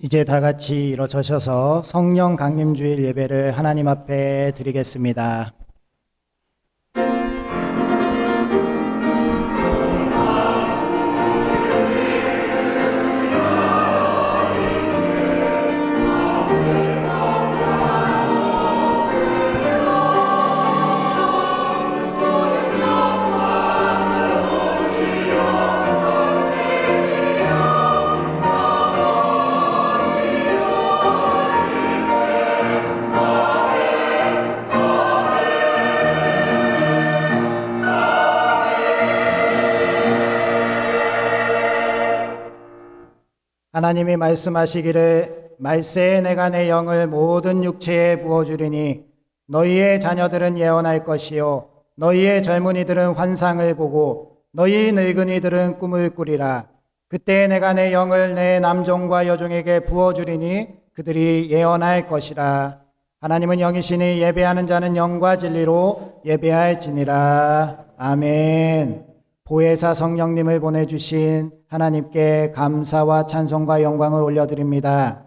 이제 다 같이 일어서셔서 성령 강림주일 예배를 하나님 앞에 드리겠습니다. 하나님이 말씀하시기를 말세에 내가 내 영을 모든 육체에 부어주리니 너희의 자녀들은 예언할 것이요 너희의 젊은이들은 환상을 보고 너희 늙은이들은 꿈을 꾸리라. 그때 내가 내 영을 내 남종과 여종에게 부어주리니 그들이 예언할 것이라. 하나님은 영이시니 예배하는 자는 영과 진리로 예배할지니라. 아멘. 보혜사 성령님을 보내주신 하나님께 감사와 찬송과 영광을 올려드립니다.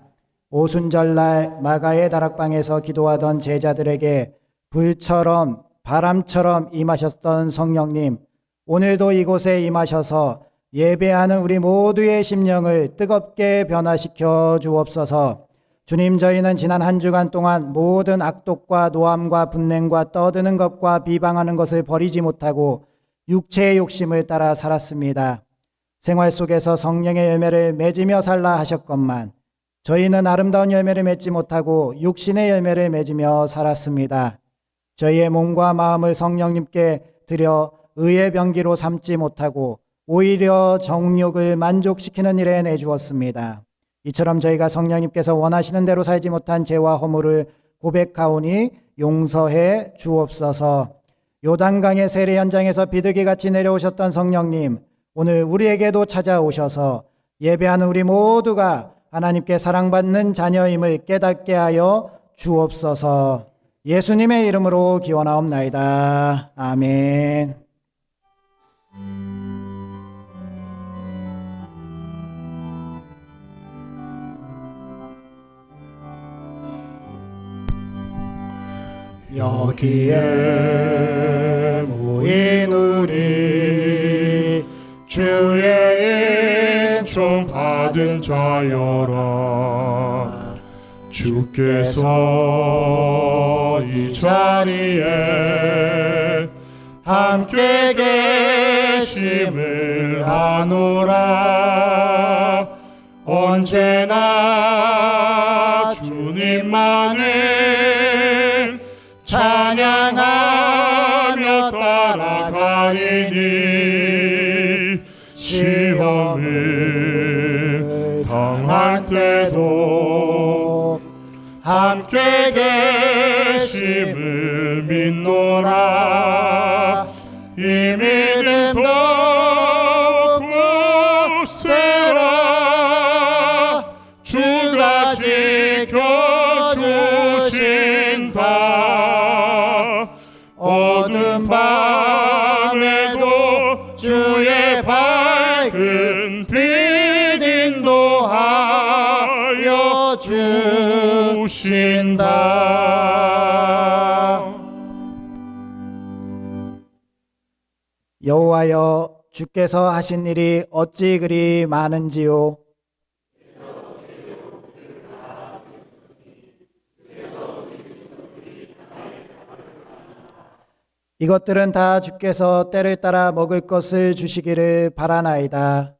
오순절날 마가의 다락방에서 기도하던 제자들에게 불처럼 바람처럼 임하셨던 성령님, 오늘도 이곳에 임하셔서 예배하는 우리 모두의 심령을 뜨겁게 변화시켜 주옵소서. 주님, 저희는 지난 한 주간 동안 모든 악독과 노함과 분냉과 떠드는 것과 비방하는 것을 버리지 못하고 육체의 욕심을 따라 살았습니다. 생활 속에서 성령의 열매를 맺으며 살라 하셨건만 저희는 아름다운 열매를 맺지 못하고 육신의 열매를 맺으며 살았습니다. 저희의 몸과 마음을 성령님께 드려 의의 병기로 삼지 못하고 오히려 정욕을 만족시키는 일에 내주었습니다. 이처럼 저희가 성령님께서 원하시는 대로 살지 못한 죄와 허물을 고백하오니 용서해 주옵소서. 요단강의 세례 현장에서 비둘기같이 내려오셨던 성령님, 오늘 우리에게도 찾아오셔서 예배하는 우리 모두가 하나님께 사랑받는 자녀임을 깨닫게 하여 주옵소서. 예수님의 이름으로 기원하옵나이다. 아멘. 여기에 모인 우리 주의 은총 받은 자여라. 주께서 이 자리에 함께 계심을 아노라. 언제나 주님만을 찬양하며 따라가리니 시험을 당할 때도 함께 계심을 믿노라. 이 믿음 더욱 굳세라. 주가 지켜주신다. 어두운 밤에도 주의 밝은 빛 인도하여 주신다. 여호와여, 주께서 하신 일이 어찌 그리 많은지요. 이것들은 다 주께서 때를 따라 먹을 것을 주시기를 바라나이다.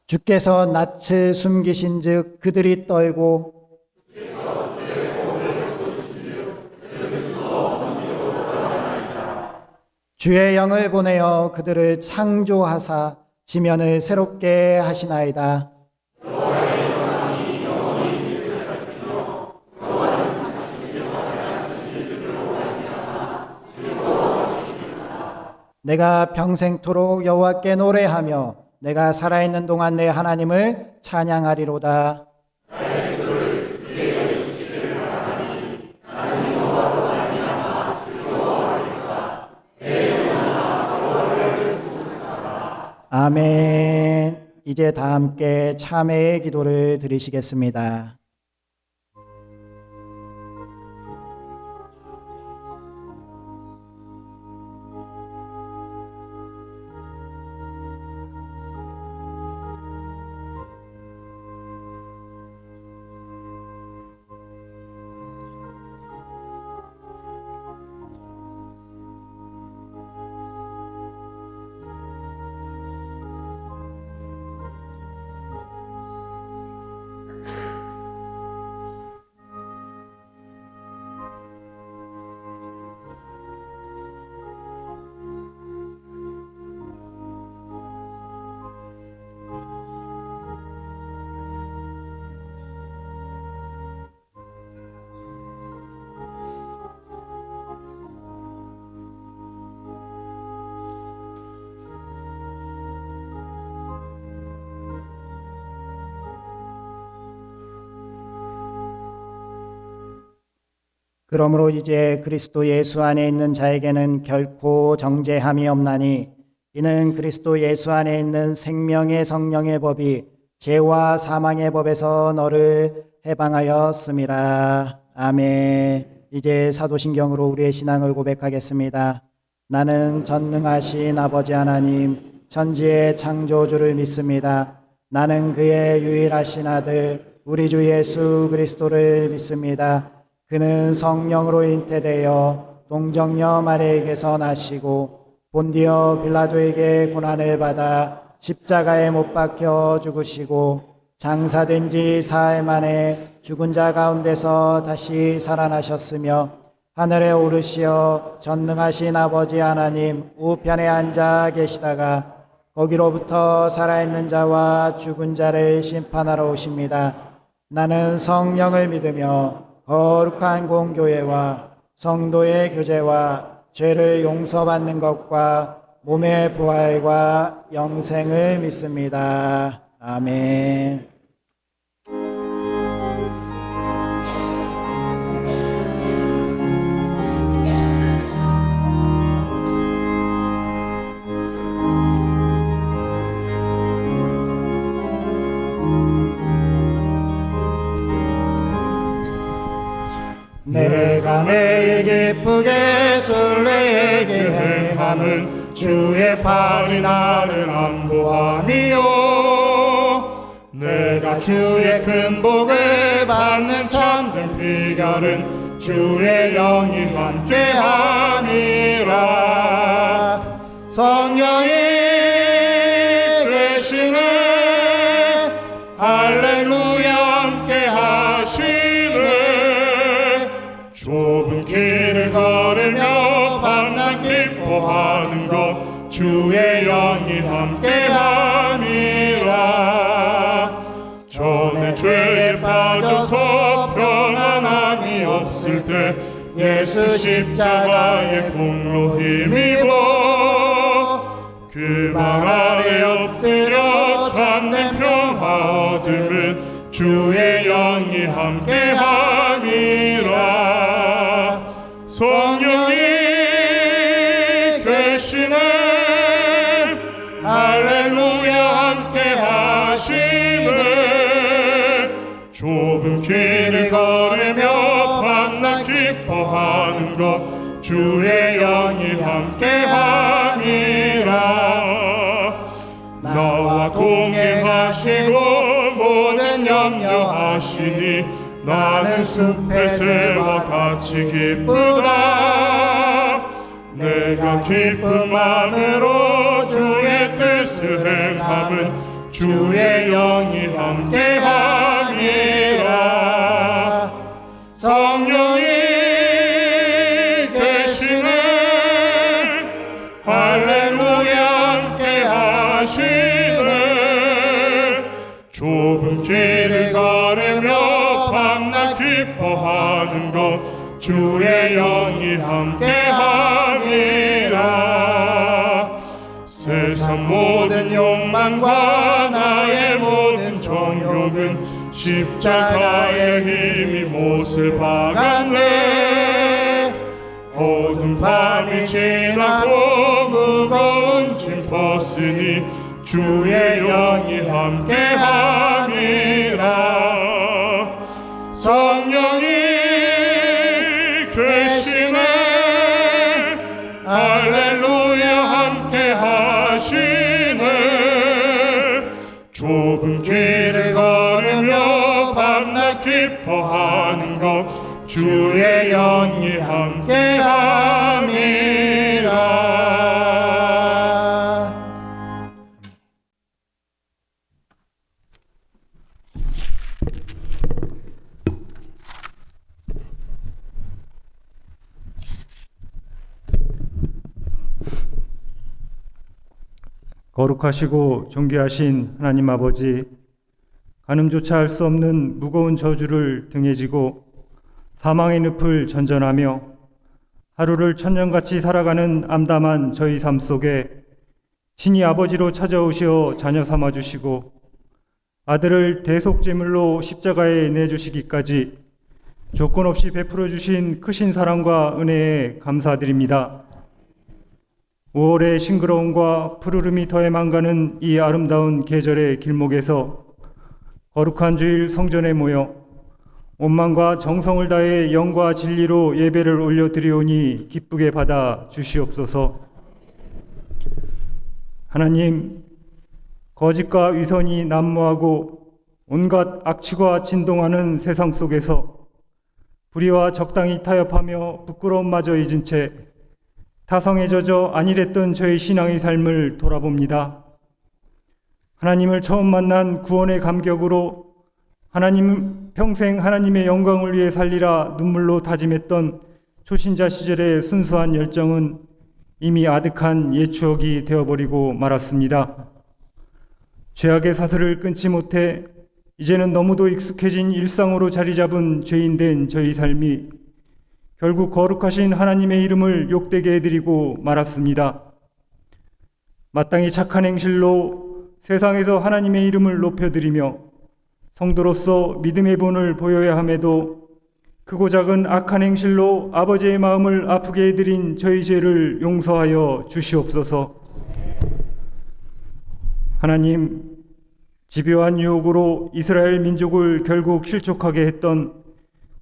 주께서 낯을 숨기신 즉 그들이 떨고 주의 영을 보내어 그들을 창조하사 지면을 새롭게 하시나이다. 내가 평생토록 여호와께 노래하며 내가 살아있는 동안 내 하나님을 찬양하리로다. 나는 여호와로 말미암아 즐거워하리로다. 내 영혼아 아멘. 이제 다 함께 참회의 기도를 드리시겠습니다. 그러므로 이제 그리스도 예수 안에 있는 자에게는 결코 정죄함이 없나니 이는 그리스도 예수 안에 있는 생명의 성령의 법이 죄와 사망의 법에서 너를 해방하였음이라. 아멘. 이제 사도신경으로 우리의 신앙을 고백하겠습니다. 나는 전능하신 아버지 하나님 천지의 창조주를 믿습니다. 나는 그의 유일하신 아들 우리 주 예수 그리스도를 믿습니다. 그는 성령으로 잉태되어 동정녀 마리아에게서 나시고 본디오 빌라도에게 고난을 받아 십자가에 못 박혀 죽으시고 장사된 지 사흘 만에 죽은 자 가운데서 다시 살아나셨으며 하늘에 오르시어 전능하신 아버지 하나님 우편에 앉아 계시다가 거기로부터 살아있는 자와 죽은 자를 심판하러 오십니다. 나는 성령을 믿으며 거룩한 공교회와 성도의 교제와 죄를 용서받는 것과 몸의 부활과 영생을 믿습니다. 아멘. 내가 매일 기쁘게 순례에게 행함은 주의 팔이 나를 안보함이요 내가 주의 큰 복을 받는 참된 비결은 주의 영이 함께함이라. 성령이 계시네 할렐루야 함께하시네 좁은 길을 걸으며 밤낮 기뻐하는 것 주의 영이 함께함이라. 전에 죄에 빠져서 평안함이 없을 때 예수 십자가의 공로 힘입어 그 발 아래 엎드려 참된 평화 얻음은 주의 영이 함께함이라. 성령이 계시네 할렐루야 함께하시네 좁은 길을 걸으며 밤낮 기뻐하는 것 주의 영이 함께함이라. 나와 동행하시고 모든 염려하시니 나는 숲의 새와 같이 기쁘다. 내가 기쁜 마음으로 주의 뜻을 행함은 주의 영이 함께함이라. 성령이 계시네 할렐루야 함께하시네 좁은 길을 걸으며 밤낮 기뻐하는 것 주의 영이 함께함이라. 세상 모든 욕망과 나의 모든 정욕은 십자가의 힘이 못을 박았네. 어둠 밤이 지나고 무거운 짐 벗으니 주의 영이 함께함이라. 성령이 계시네. 할렐루야 함께하시네. 좁은 길을 걸으며 밤낮 기뻐하는 것 주의 영이 함께함이라. 거룩하시고 존귀하신 하나님 아버지, 가늠조차 할 수 없는 무거운 저주를 등에 지고 사망의 늪을 전전하며 하루를 천년같이 살아가는 암담한 저희 삶 속에 친히 아버지로 찾아오시어 자녀 삼아주시고 아들을 대속제물로 십자가에 내주시기까지 조건 없이 베풀어 주신 크신 사랑과 은혜에 감사드립니다. 5월의 싱그러움과 푸르름이 더해만 가는 이 아름다운 계절의 길목에서 거룩한 주일 성전에 모여 온망과 정성을 다해 영과 진리로 예배를 올려드리오니 기쁘게 받아 주시옵소서. 하나님, 거짓과 위선이 난무하고 온갖 악취가 진동하는 세상 속에서 불의와 적당히 타협하며 부끄러움마저 잊은 채 타성에 젖어 안일했던 저의 신앙의 삶을 돌아봅니다. 하나님을 처음 만난 구원의 감격으로 하나님 평생 하나님의 영광을 위해 살리라 눈물로 다짐했던 초신자 시절의 순수한 열정은 이미 아득한 옛 추억이 되어버리고 말았습니다. 죄악의 사슬을 끊지 못해 이제는 너무도 익숙해진 일상으로 자리 잡은 죄인된 저희 삶이 결국 거룩하신 하나님의 이름을 욕되게 해드리고 말았습니다. 마땅히 착한 행실로 세상에서 하나님의 이름을 높여드리며 성도로서 믿음의 본을 보여야 함에도 크고 작은 악한 행실로 아버지의 마음을 아프게 해드린 저희 죄를 용서하여 주시옵소서. 하나님, 집요한 유혹으로 이스라엘 민족을 결국 실족하게 했던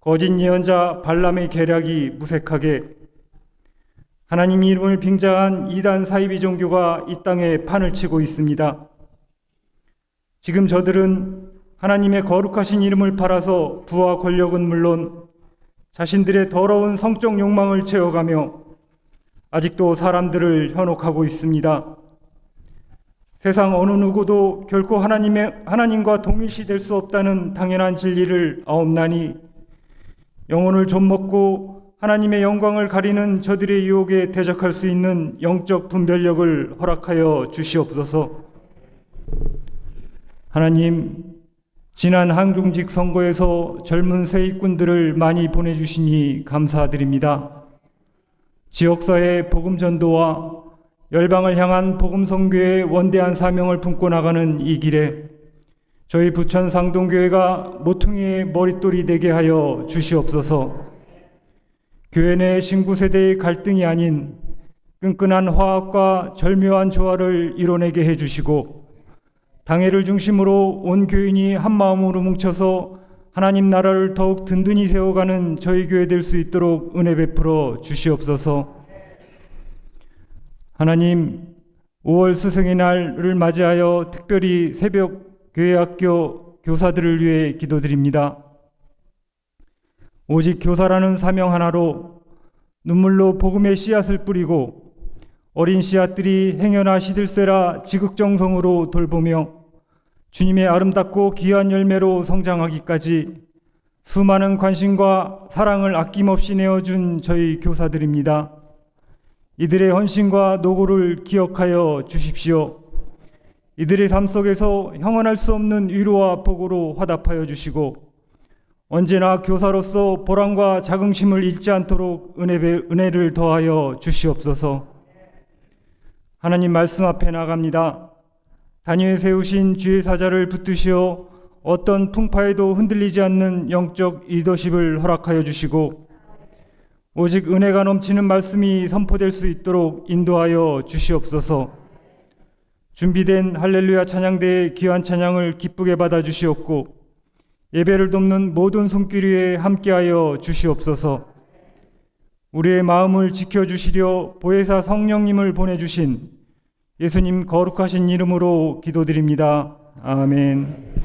거짓 예언자 발람의 계략이 무색하게 하나님 이름을 빙자한 이단 사이비 종교가 이 땅에 판을 치고 있습니다. 지금 저들은 하나님의 거룩하신 이름을 팔아서 부와 권력은 물론 자신들의 더러운 성적 욕망을 채워가며 아직도 사람들을 현혹하고 있습니다. 세상 어느 누구도 결코 하나님과 동일시 될 수 없다는 당연한 진리를 아옵나니 영혼을 좀먹고 하나님의 영광을 가리는 저들의 유혹에 대적할 수 있는 영적 분별력을 허락하여 주시옵소서. 하나님, 지난 항중직 선거에서 젊은 세입꾼들을 많이 보내주시니 감사드립니다. 지역사회 복음 전도와 열방을 향한 복음 선교의 원대한 사명을 품고 나가는 이 길에 저희 부천 상동교회가 모퉁이의 머릿돌이 되게 하여 주시옵소서. 교회 내 신구세대의 갈등이 아닌 끈끈한 화합과 절묘한 조화를 이뤄내게 해주시고 당회를 중심으로 온 교인이 한마음으로 뭉쳐서 하나님 나라를 더욱 든든히 세워가는 저희 교회 될 수 있도록 은혜 베풀어 주시옵소서. 하나님, 5월 스승의 날을 맞이하여 특별히 새벽 교회학교 교사들을 위해 기도드립니다. 오직 교사라는 사명 하나로 눈물로 복음의 씨앗을 뿌리고 어린 씨앗들이 행여나 시들세라 지극정성으로 돌보며 주님의 아름답고 귀한 열매로 성장하기까지 수많은 관심과 사랑을 아낌없이 내어준 저희 교사들입니다. 이들의 헌신과 노고를 기억하여 주십시오. 이들의 삶 속에서 형언할 수 없는 위로와 복으로 화답하여 주시고 언제나 교사로서 보람과 자긍심을 잃지 않도록 은혜를 더하여 주시옵소서. 하나님 말씀 앞에 나갑니다. 단위에 세우신 주의 사자를 붙드시어 어떤 풍파에도 흔들리지 않는 영적 리더십을 허락하여 주시고 오직 은혜가 넘치는 말씀이 선포될 수 있도록 인도하여 주시옵소서. 준비된 할렐루야 찬양대의 귀한 찬양을 기쁘게 받아 주시옵고 예배를 돕는 모든 손길 위에 함께하여 주시옵소서. 우리의 마음을 지켜주시려 보혜사 성령님을 보내주신 예수님 거룩하신 이름으로 기도드립니다. 아멘.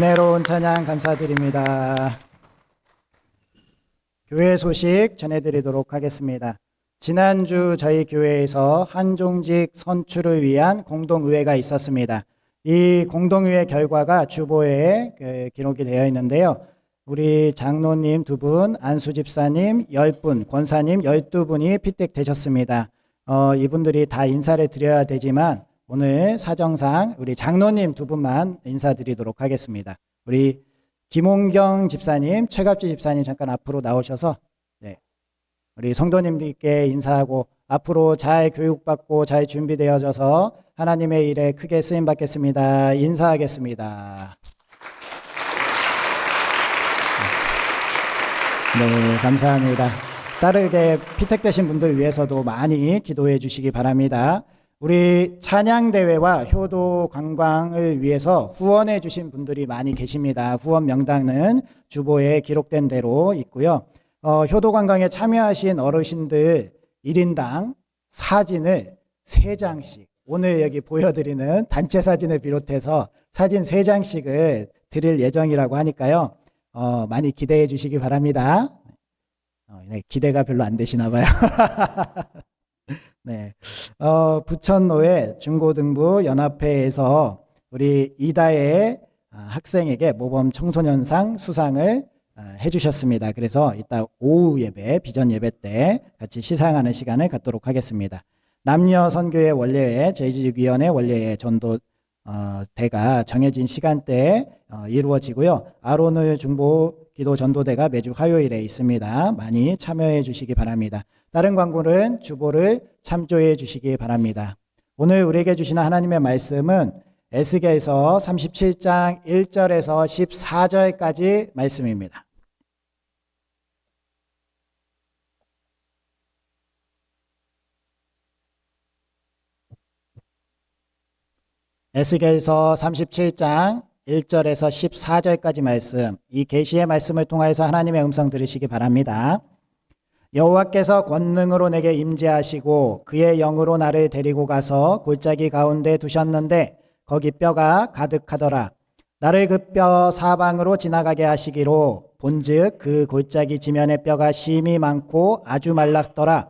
은혜로운 찬양 감사드립니다. 교회 소식 전해드리도록 하겠습니다. 지난주 저희 교회에서 한종직 선출을 위한 공동의회가 있었습니다. 이 공동의회 결과가 주보에 기록이 되어 있는데요. 우리 장로님 2분, 안수 집사님 10분, 권사님 12분이 피택되셨습니다. 이분들이 다 인사를 드려야 되지만 오늘 사정상 우리 장로님 2분만 인사드리도록 하겠습니다. 우리 김홍경 집사님, 최갑지 집사님 잠깐 앞으로 나오셔서 우리 성도님들께 인사하고 앞으로 잘 교육받고 잘 준비되어져서 하나님의 일에 크게 쓰임 받겠습니다. 인사하겠습니다. 네, 감사합니다. 따르게 피택되신 분들 위해서도 많이 기도해 주시기 바랍니다. 우리 찬양대회와 효도 관광을 위해서 후원해 주신 분들이 많이 계십니다. 후원 명단은 주보에 기록된 대로 있고요. 효도 관광에 참여하신 어르신들 1인당 사진을 3장씩 오늘 여기 보여드리는 단체 사진을 비롯해서 사진 3장씩을 드릴 예정이라고 하니까요. 많이 기대해 주시기 바랍니다. 기대가 별로 안 되시나 봐요. 네. 부천노회 중고등부 연합회에서 우리 이다의 학생에게 모범 청소년상 수상을 해주셨습니다. 그래서 이따 오후 예배, 비전 예배 때 같이 시상하는 시간을 갖도록 하겠습니다. 남녀 선교회 원례회, 제2위원회 원례회 전도 대가 정해진 시간대에 이루어지고요. 아론을 중보 기도 전도대가 매주 화요일에 있습니다. 많이 참여해 주시기 바랍니다. 다른 광고는 주보를 참조해 주시기 바랍니다. 오늘 우리에게 주시는 하나님의 말씀은 에스겔서 37장 1절에서 14절까지 말씀입니다. 에스겔서 37장 1절에서 14절까지 말씀, 이 계시의 말씀을 통하여서 하나님의 음성 들으시기 바랍니다. 여호와께서 권능으로 내게 임재하시고 그의 영으로 나를 데리고 가서 골짜기 가운데 두셨는데 거기 뼈가 가득하더라. 나를 그 뼈 사방으로 지나가게 하시기로 본즉 그 골짜기 지면에 뼈가 심이 많고 아주 말랐더라.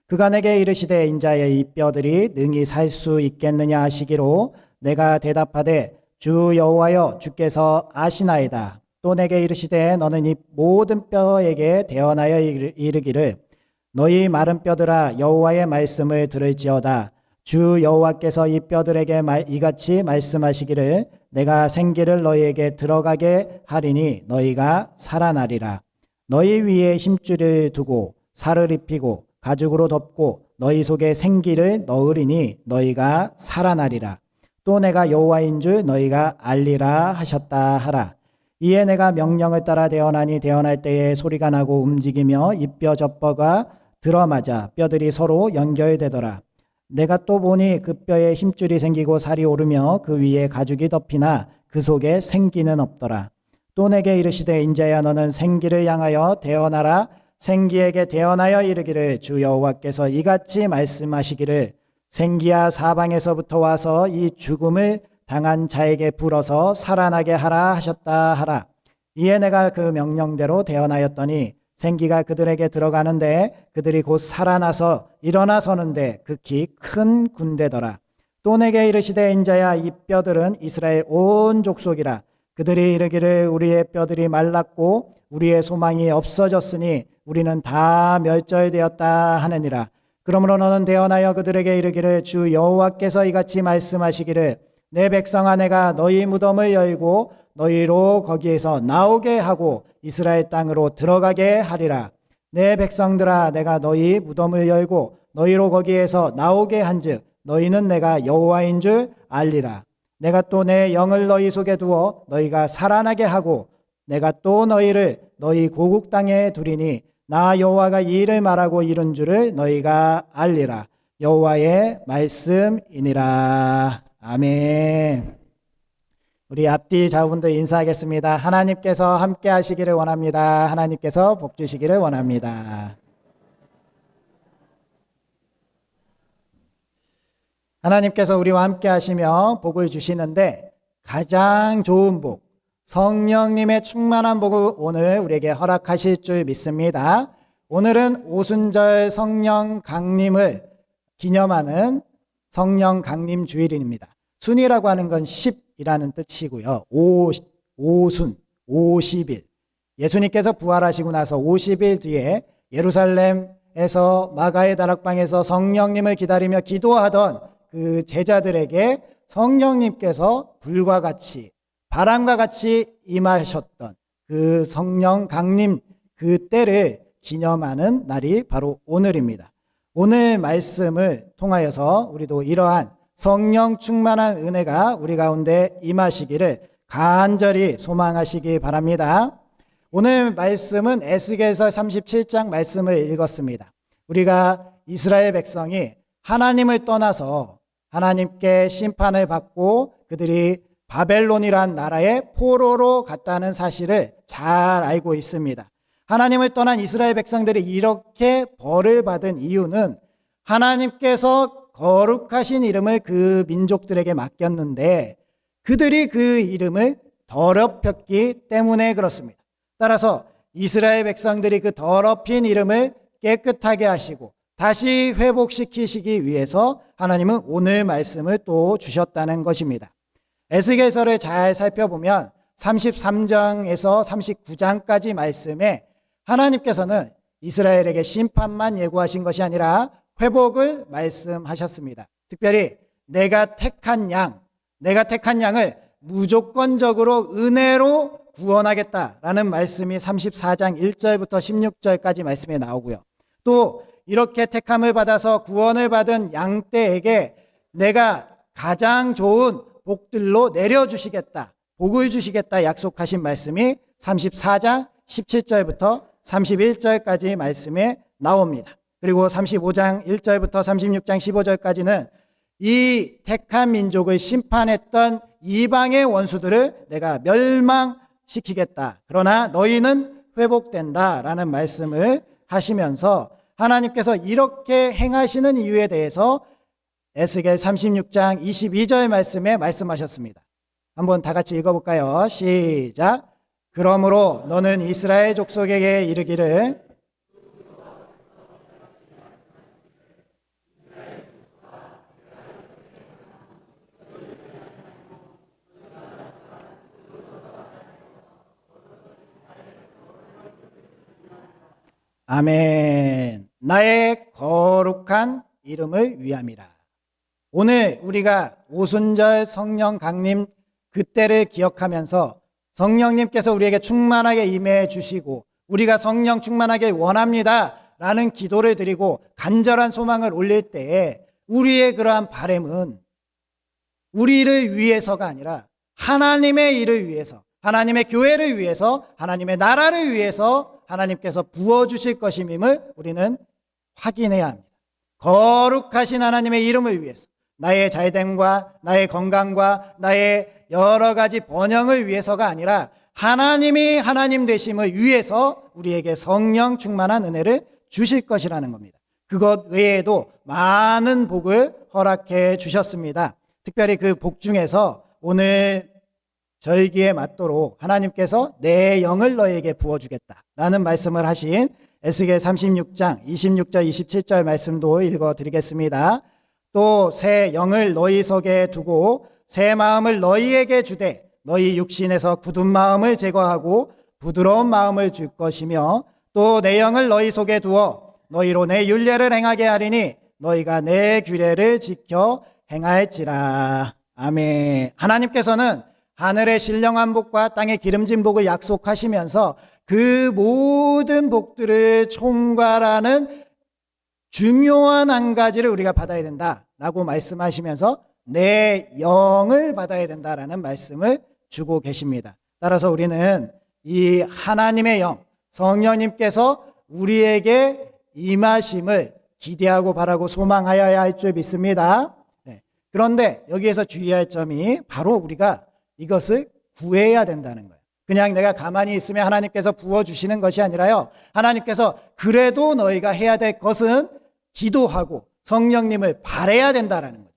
그가 내게 이르시되 인자여 이 뼈들이 능히 살 수 있겠느냐 하시기로 내가 대답하되 주 여호와여 주께서 아시나이다. 또 내게 이르시되 너는 이 모든 뼈에게 대언하여 이르기를 너희 마른 뼈들아 여호와의 말씀을 들을지어다. 주 여호와께서 이 뼈들에게 이같이 말씀하시기를 내가 생기를 너희에게 들어가게 하리니 너희가 살아나리라. 너희 위에 힘줄을 두고 살을 입히고 가죽으로 덮고 너희 속에 생기를 넣으리니 너희가 살아나리라. 또 내가 여호와인 줄 너희가 알리라 하셨다 하라. 이에 내가 명령을 따라 대언하니 대언할 때에 소리가 나고 움직이며 이 뼈 저 뼈가 들어맞아 뼈들이 서로 연결되더라. 내가 또 보니 그 뼈에 힘줄이 생기고 살이 오르며 그 위에 가죽이 덮이나 그 속에 생기는 없더라. 또 내게 이르시되 인자야 너는 생기를 향하여 대언하라. 생기에게 대언하여 이르기를 주 여호와께서 이같이 말씀하시기를 생기야 사방에서부터 와서 이 죽음을 당한 자에게 불어서 살아나게 하라 하셨다 하라. 이에 내가 그 명령대로 대언하였더니 생기가 그들에게 들어가는데 그들이 곧 살아나서 일어나 서는데 극히 큰 군대더라. 또 내게 이르시되 인자야 이 뼈들은 이스라엘 온 족속이라. 그들이 이르기를 우리의 뼈들이 말랐고 우리의 소망이 없어졌으니 우리는 다 멸절되었다 하느니라. 그러므로 너는 대언하여 그들에게 이르기를 주 여호와께서 이같이 말씀하시기를 내 백성아 내가 너희 무덤을 열고 너희로 거기에서 나오게 하고 이스라엘 땅으로 들어가게 하리라. 내 백성들아 내가 너희 무덤을 열고 너희로 거기에서 나오게 한즉 너희는 내가 여호와인 줄 알리라. 내가 또 내 영을 너희 속에 두어 너희가 살아나게 하고 내가 또 너희를 너희 고국 땅에 두리니 나 여호와가 이 일을 말하고 이룬 줄을 너희가 알리라. 여호와의 말씀이니라. 아멘. 우리 앞뒤 좌우분들 인사하겠습니다. 하나님께서 함께 하시기를 원합니다. 하나님께서 복 주시기를 원합니다. 하나님께서 우리와 함께 하시며 복을 주시는데 가장 좋은 복, 성령님의 충만한 복을 오늘 우리에게 허락하실 줄 믿습니다. 오늘은 오순절 성령 강림을 기념하는 성령 강림 주일입니다. 순이라고 하는 건 10이라는 뜻이고요. 오순, 50일. 예수님께서 부활하시고 나서 50일 뒤에 예루살렘에서 마가의 다락방에서 성령님을 기다리며 기도하던 그 제자들에게 성령님께서 불과 같이 바람과 같이 임하셨던 그 성령 강림 그 때를 기념하는 날이 바로 오늘입니다. 오늘 말씀을 통하여서 우리도 이러한 성령 충만한 은혜가 우리 가운데 임하시기를 간절히 소망하시기 바랍니다. 오늘 말씀은 에스겔서 37장 말씀을 읽었습니다. 우리가 이스라엘 백성이 하나님을 떠나서 하나님께 심판을 받고 그들이 바벨론이란 나라의 포로로 갔다는 사실을 잘 알고 있습니다. 하나님을 떠난 이스라엘 백성들이 이렇게 벌을 받은 이유는 하나님께서 거룩하신 이름을 그 민족들에게 맡겼는데 그들이 그 이름을 더럽혔기 때문에 그렇습니다. 따라서 이스라엘 백성들이 그 더럽힌 이름을 깨끗하게 하시고 다시 회복시키시기 위해서 하나님은 오늘 말씀을 또 주셨다는 것입니다. 에스겔서를 잘 살펴보면 33장에서 39장까지 말씀에 하나님께서는 이스라엘에게 심판만 예고하신 것이 아니라 회복을 말씀하셨습니다. 특별히 내가 택한 양을 무조건적으로 은혜로 구원하겠다라는 말씀이 34장 1절부터 16절까지 말씀에 나오고요. 또 이렇게 택함을 받아서 구원을 받은 양떼에게 내가 가장 좋은 복들로 내려주시겠다, 복을 주시겠다 약속하신 말씀이 34장 17절부터 31절까지 말씀에 나옵니다. 그리고 35장 1절부터 36장 15절까지는 이 택한 민족을 심판했던 이방의 원수들을 내가 멸망시키겠다. 그러나 너희는 회복된다라는 말씀을 하시면서 하나님께서 이렇게 행하시는 이유에 대해서 에스겔 36장 22절 말씀에 말씀하셨습니다. 한번 다 같이 읽어볼까요? 시작. 그러므로 너는 이스라엘 족속에게 이르기를 아멘. 나의 거룩한 이름을 위함이라. 오늘 우리가 오순절 성령 강림 그때를 기억하면서 성령님께서 우리에게 충만하게 임해 주시고 우리가 성령 충만하게 원합니다 라는 기도를 드리고 간절한 소망을 올릴 때에 우리의 그러한 바람은 우리를 위해서가 아니라 하나님의 일을 위해서, 하나님의 교회를 위해서, 하나님의 나라를 위해서 하나님께서 부어주실 것임을 우리는 확인해야 합니다. 거룩하신 하나님의 이름을 위해서, 나의 잘됨과 나의 건강과 나의 여러 가지 번영을 위해서가 아니라 하나님이 하나님 되심을 위해서 우리에게 성령 충만한 은혜를 주실 것이라는 겁니다. 그것 외에도 많은 복을 허락해 주셨습니다. 특별히 그 복 중에서 오늘 절기에 맞도록 하나님께서 내 영을 너에게 부어주겠다라는 말씀을 하신 에스겔 36장 26절 27절 말씀도 읽어드리겠습니다. 또 새 영을 너희 속에 두고 새 마음을 너희에게 주되 너희 육신에서 굳은 마음을 제거하고 부드러운 마음을 줄 것이며 또 내 영을 너희 속에 두어 너희로 내 율례를 행하게 하리니 너희가 내 규례를 지켜 행할지라. 아멘. 하나님께서는 하늘의 신령한 복과 땅의 기름진 복을 약속하시면서 그 모든 복들을 총괄하는 중요한 한 가지를 우리가 받아야 된다라고 말씀하시면서 내 영을 받아야 된다라는 말씀을 주고 계십니다. 따라서 우리는 이 하나님의 영, 성령님께서 우리에게 임하심을 기대하고 바라고 소망하여야 할 줄 믿습니다. 그런데 여기에서 주의할 점이 바로 우리가 이것을 구해야 된다는 거예요. 그냥 내가 가만히 있으면 하나님께서 부어주시는 것이 아니라요. 하나님께서 그래도 너희가 해야 될 것은 기도하고 성령님을 바라야 된다라는 거예요.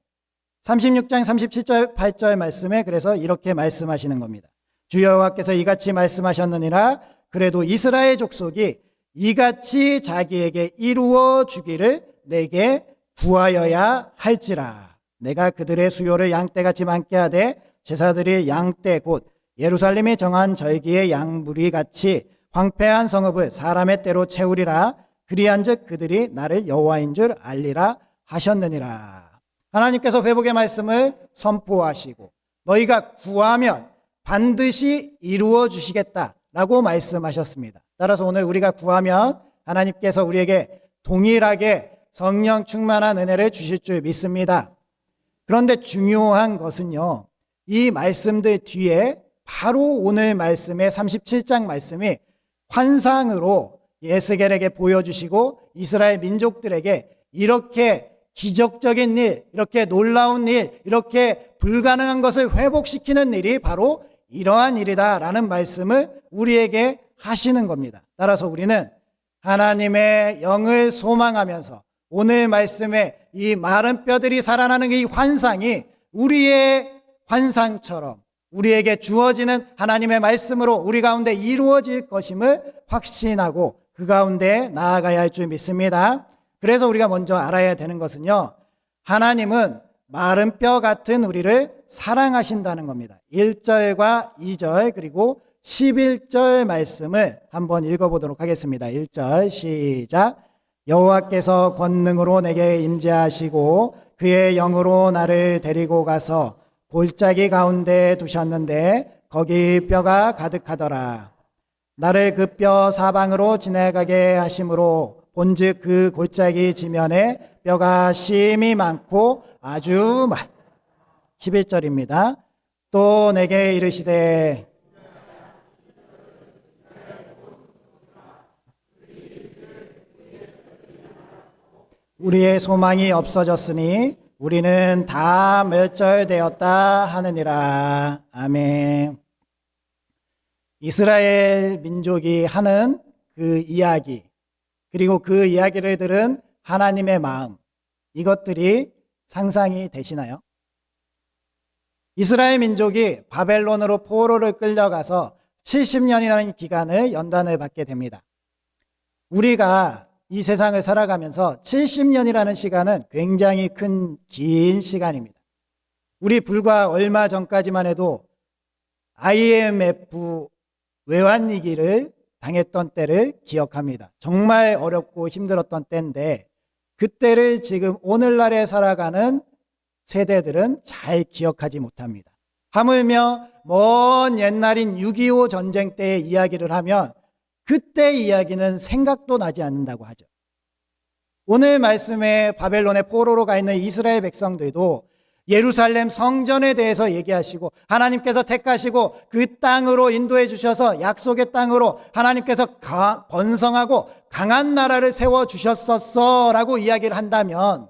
36장 37절 8절 말씀에 그래서 이렇게 말씀하시는 겁니다. 주 여호와께서 이같이 말씀하셨느니라. 그래도 이스라엘 족속이 이같이 자기에게 이루어 주기를 내게 구하여야 할지라. 내가 그들의 수요를 양떼같이 많게 하되 제사들이 양떼 곧 예루살렘이 정한 절기의 양무리같이 황폐한 성읍을 사람의 때로 채우리라. 그리한즉 그들이 나를 여호와인 줄 알리라 하셨느니라. 하나님께서 회복의 말씀을 선포하시고 너희가 구하면 반드시 이루어 주시겠다라고 말씀하셨습니다. 따라서 오늘 우리가 구하면 하나님께서 우리에게 동일하게 성령 충만한 은혜를 주실 줄 믿습니다. 그런데 중요한 것은요, 이 말씀들 뒤에 바로 오늘 말씀의 37장 말씀이 환상으로 예스겔에게 보여주시고 이스라엘 민족들에게 이렇게 기적적인 일, 이렇게 놀라운 일, 이렇게 불가능한 것을 회복시키는 일이 바로 이러한 일이다라는 말씀을 우리에게 하시는 겁니다. 따라서 우리는 하나님의 영을 소망하면서 오늘 말씀에 이 마른 뼈들이 살아나는 이 환상이 우리의 환상처럼 우리에게 주어지는 하나님의 말씀으로 우리 가운데 이루어질 것임을 확신하고 그 가운데 나아가야 할 줄 믿습니다. 그래서 우리가 먼저 알아야 되는 것은요, 하나님은 마른 뼈 같은 우리를 사랑하신다는 겁니다. 1절과 2절 그리고 11절 말씀을 한번 읽어보도록 하겠습니다. 1절 시작. 여호와께서 권능으로 내게 임재하시고 그의 영으로 나를 데리고 가서 골짜기 가운데 두셨는데 거기 뼈가 가득하더라. 나를 그 뼈 사방으로 지나가게 하심으로 본즉 그 골짜기 지면에 뼈가 심이 많고 아주 많. 11절입니다. 또 내게 이르시되 우리의 소망이 없어졌으니 우리는 다 멸절되었다 하느니라. 아멘. 이스라엘 민족이 하는 그 이야기, 그리고 그 이야기를 들은 하나님의 마음, 이것들이 상상이 되시나요? 이스라엘 민족이 바벨론으로 포로를 끌려가서 70년이라는 기간을 연단을 받게 됩니다. 우리가 이 세상을 살아가면서 70년이라는 시간은 굉장히 긴 시간입니다. 우리 불과 얼마 전까지만 해도 IMF 외환위기를 당했던 때를 기억합니다. 정말 어렵고 힘들었던 때인데 그때를 지금 오늘날에 살아가는 세대들은 잘 기억하지 못합니다. 하물며 먼 옛날인 6.25 전쟁 때의 이야기를 하면 그때 이야기는 생각도 나지 않는다고 하죠. 오늘 말씀에 바벨론의 포로로 가 있는 이스라엘 백성들도 예루살렘 성전에 대해서 얘기하시고 하나님께서 택하시고 그 땅으로 인도해 주셔서 약속의 땅으로 하나님께서 번성하고 강한 나라를 세워주셨었어 라고 이야기를 한다면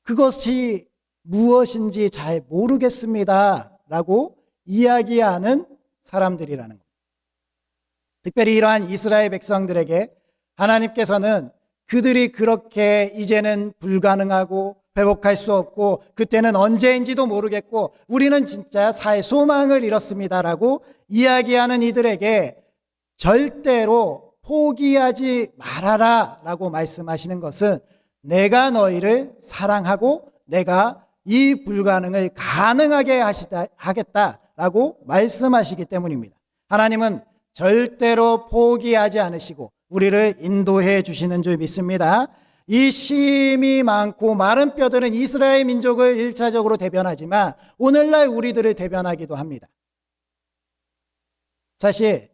그것이 무엇인지 잘 모르겠습니다 라고 이야기하는 사람들이라는 겁니다. 특별히 이러한 이스라엘 백성들에게 하나님께서는 그들이 그렇게 이제는 불가능하고 회복할 수 없고 그때는 언제인지도 모르겠고 우리는 진짜 살 소망을 잃었습니다라고 이야기하는 이들에게 절대로 포기하지 말아라 라고 말씀하시는 것은 내가 너희를 사랑하고 내가 이 불가능을 가능하게 하겠다라고 말씀하시기 때문입니다. 하나님은 절대로 포기하지 않으시고 우리를 인도해 주시는 줄 믿습니다. 이 심이 많고 마른 뼈들은 이스라엘 민족을 1차적으로 대변하지만 오늘날 우리들을 대변하기도 합니다. 사실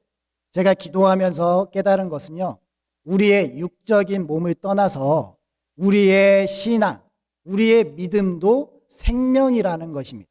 제가 기도하면서 깨달은 것은요, 우리의 육적인 몸을 떠나서 우리의 신앙, 우리의 믿음도 생명이라는 것입니다.